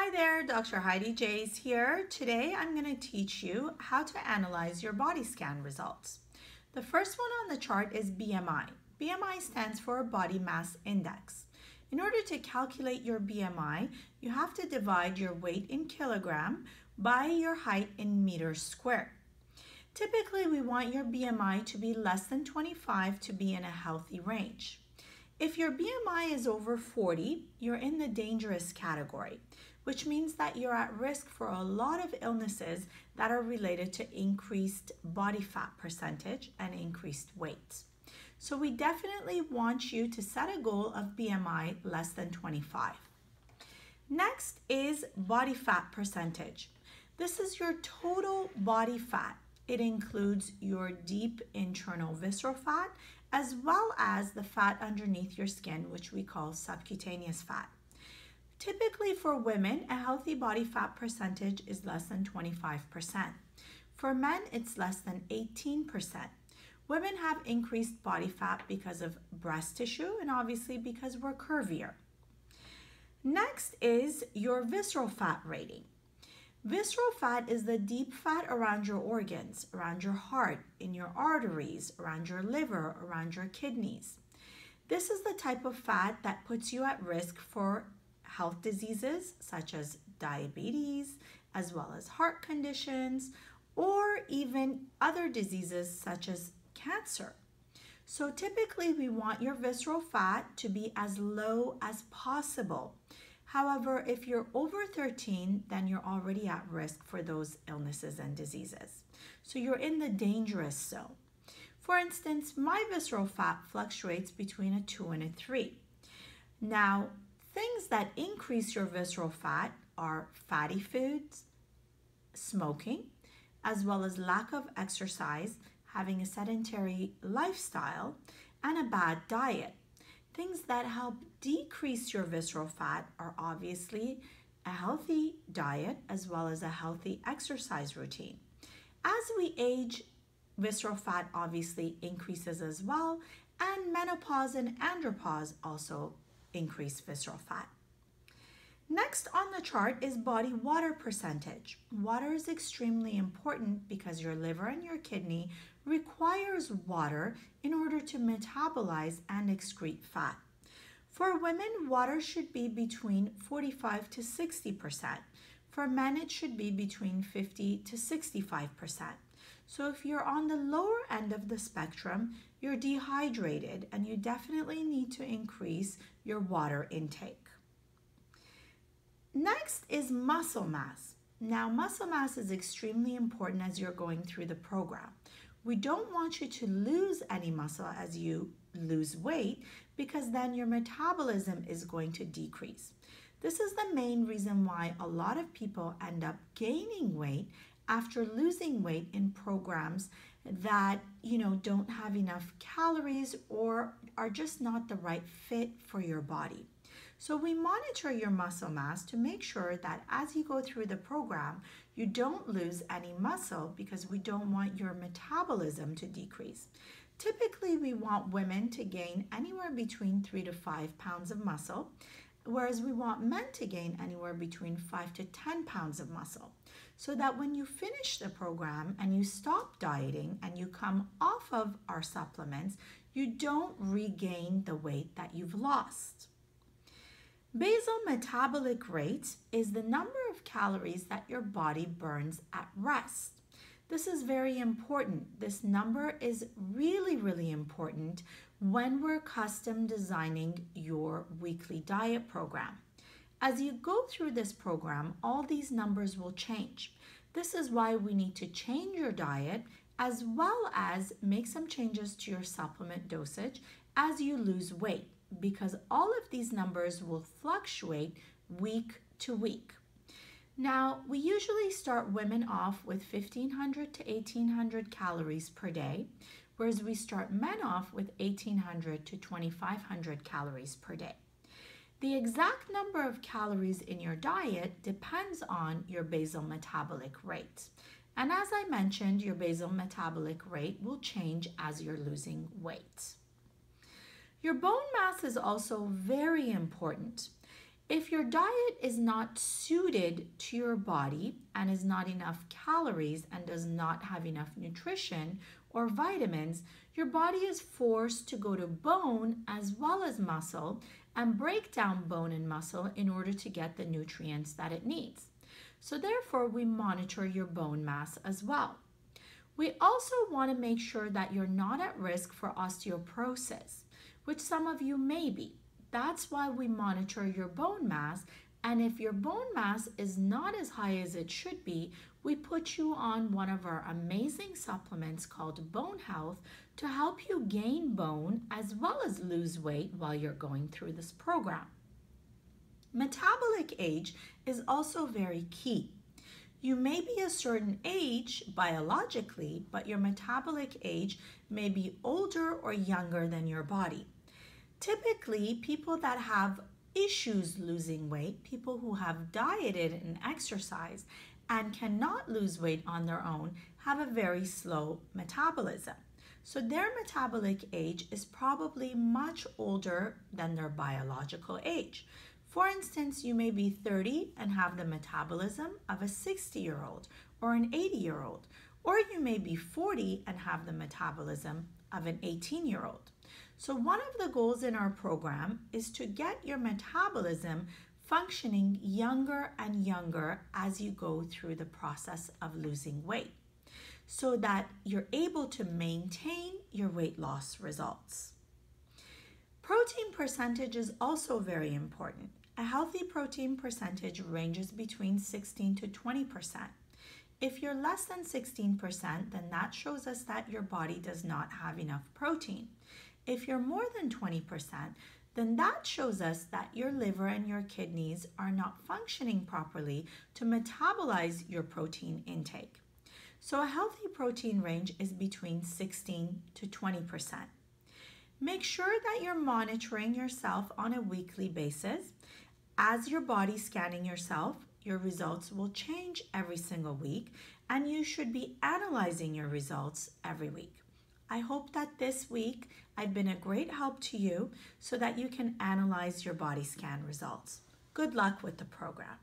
Hi there, Dr. Heidi Jays here. Today I'm going to teach you how to analyze your body scan results. The first one on the chart is BMI. BMI stands for Body Mass Index. In order to calculate your BMI, you have to divide your weight in kilogram by your height in meters squared. Typically, we want your BMI to be less than 25 to be in a healthy range. If your BMI is over 40, you're in the dangerous category, which means that you're at risk for a lot of illnesses that are related to increased body fat percentage and increased weight. So we definitely want you to set a goal of BMI less than 25. Next is body fat percentage. This is your total body fat. It includes your deep internal visceral fat as well as the fat underneath your skin, which we call subcutaneous fat. Typically for women, a healthy body fat percentage is less than 25%. For men, it's less than 18%. Women have increased body fat because of breast tissue and obviously because we're curvier. Next is your visceral fat rating. Visceral fat is the deep fat around your organs, around your heart, in your arteries, around your liver, around your kidneys. This is the type of fat that puts you at risk for health diseases such as diabetes, as well as heart conditions, or even other diseases such as cancer. So typically we want your visceral fat to be as low as possible. However, if you're over 13, then you're already at risk for those illnesses and diseases. So you're in the dangerous zone. For instance, my visceral fat fluctuates between a 2 and a 3. Now, things that increase your visceral fat are fatty foods, smoking, as well as lack of exercise, having a sedentary lifestyle, and a bad diet. Things that help decrease your visceral fat are obviously a healthy diet as well as a healthy exercise routine. As we age, visceral fat obviously increases as well, and menopause and andropause also increase visceral fat. Next on the chart is body water percentage. Water is extremely important because your liver and your kidney requires water in order to metabolize and excrete fat. For women, water should be between 45 to 60%. For men, it should be between 50 to 65%. So if you're on the lower end of the spectrum, you're dehydrated and you definitely need to increase your water intake. Next is muscle mass. Now, muscle mass is extremely important as you're going through the program. We don't want you to lose any muscle as you lose weight because then your metabolism is going to decrease. This is the main reason why a lot of people end up gaining weight after losing weight in programs that, don't have enough calories or are just not the right fit for your body. So we monitor your muscle mass to make sure that as you go through the program, you don't lose any muscle because we don't want your metabolism to decrease. Typically, we want women to gain anywhere between 3 to 5 pounds of muscle, whereas we want men to gain anywhere between 5 to 10 pounds of muscle, so that when you finish the program and you stop dieting and you come off of our supplements, you don't regain the weight that you've lost. Basal metabolic rate is the number of calories that your body burns at rest. This is very important. This number is really, really important when we're custom designing your weekly diet program. As you go through this program, all these numbers will change. This is why we need to change your diet as well as make some changes to your supplement dosage as you lose weight, because all of these numbers will fluctuate week to week. Now, we usually start women off with 1,500 to 1,800 calories per day, whereas we start men off with 1,800 to 2,500 calories per day. The exact number of calories in your diet depends on your basal metabolic rate. And as I mentioned, your basal metabolic rate will change as you're losing weight. Your bone mass is also very important. If your diet is not suited to your body and is not enough calories and does not have enough nutrition or vitamins, your body is forced to go to bone as well as muscle and break down bone and muscle in order to get the nutrients that it needs. So therefore, we monitor your bone mass as well. We also want to make sure that you're not at risk for osteoporosis, which some of you may be. That's why we monitor your bone mass, and if your bone mass is not as high as it should be, we put you on one of our amazing supplements called Bone Health to help you gain bone as well as lose weight while you're going through this program. Metabolic age is also very key. You may be a certain age biologically, but your metabolic age may be older or younger than your body. Typically, people that have issues losing weight, people who have dieted and exercised and cannot lose weight on their own, have a very slow metabolism. So their metabolic age is probably much older than their biological age. For instance, you may be 30 and have the metabolism of a 60-year-old or an 80-year-old, or you may be 40 and have the metabolism of an 18-year-old. So one of the goals in our program is to get your metabolism functioning younger and younger as you go through the process of losing weight, so that you're able to maintain your weight loss results. Protein percentage is also very important. A healthy protein percentage ranges between 16 to 20%. If you're less than 16%, then that shows us that your body does not have enough protein. If you're more than 20%, then that shows us that your liver and your kidneys are not functioning properly to metabolize your protein intake. So a healthy protein range is between 16 to 20%. Make sure that you're monitoring yourself on a weekly basis. As your body scanning yourself, your results will change every single week, and you should be analyzing your results every week. I hope that this week I've been a great help to you so that you can analyze your body scan results. Good luck with the program.